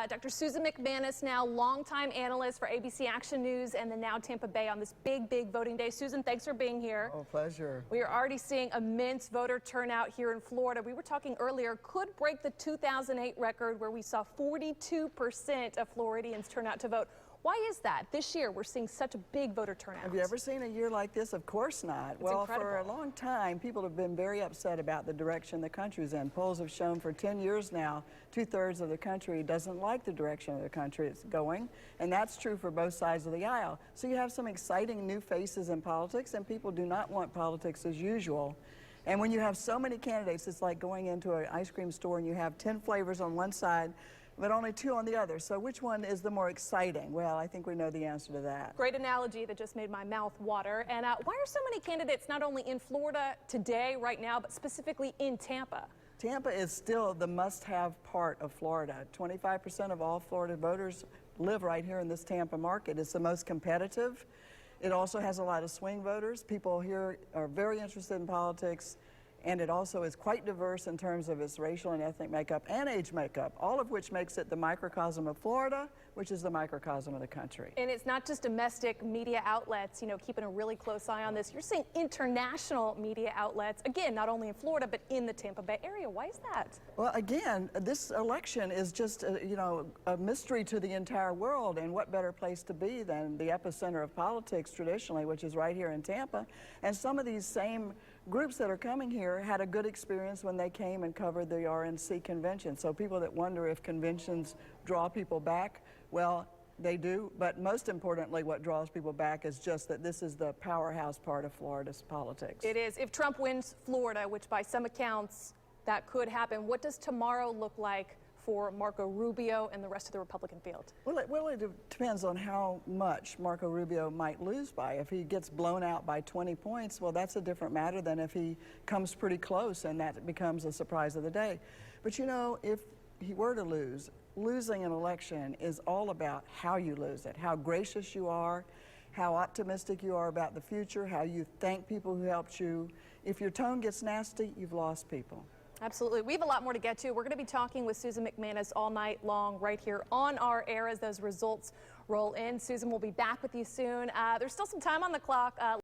Dr. Susan MacManus, now longtime analyst for ABC Action News and the Now Tampa Bay on this big voting day. Susan, thanks for being here. Oh, pleasure. We are already seeing immense voter turnout here in Florida. We were talking earlier, could break the 2008 record where we saw 42% of Floridians turn out to vote. Why is that? This year, we're seeing such a big voter turnout. Have you ever seen a year like this? Of course not. It's well, incredible. For a long time, people have been very upset about the direction the country's in. Polls have shown for 10 years now, 2/3 of the country doesn't like the direction of the country it's going, and that's true for both sides of the aisle. So you have some exciting new faces in politics, and people do not want politics as usual. And when you have so many candidates, it's like going into an ice cream store and you have 10 flavors on one side, but only 2 on the other. So which one is the more exciting? Well, I think we know the answer to that. Great analogy that just made my mouth water. And why are so many candidates not only in Florida today, right now, but specifically in Tampa? Tampa is still the must-have part of Florida. 25% of all Florida voters live right here in this Tampa market. It's the most competitive. It also has a lot of swing voters. People here are very interested in politics. And it also is quite diverse in terms of its racial and ethnic makeup and age makeup, all of which makes it the microcosm of Florida, which is the microcosm of the country. And it's not just domestic media outlets, you know, keeping a really close eye on this. You're seeing international media outlets, again, not only in Florida, but in the Tampa Bay area. Why is that? Well, again, this election is just, you know, a mystery to the entire world. And what better place to be than the epicenter of politics traditionally, which is right here in Tampa. And some of these same groups that are coming here had a good experience when they came and covered the RNC convention. So people that wonder if conventions draw people back, well, they do. But most importantly, what draws people back is just that this is the powerhouse part of Florida's politics. It is. If Trump wins Florida, which by some accounts that could happen, what does tomorrow look like for Marco Rubio and the rest of the Republican field? Well, it depends on how much Marco Rubio might lose by. If he gets blown out by 20 points, well, that's a different matter than if he comes pretty close and that becomes a surprise of the day. But you know, if he were to lose, losing an election is all about how you lose it, how gracious you are, how optimistic you are about the future, how you thank people who helped you. If your tone gets nasty, you've lost people. Absolutely. We have a lot more to get to. We're going to be talking with Susan MacManus all night long right here on our air as those results roll in. Susan will be back with you soon. There's still some time on the clock.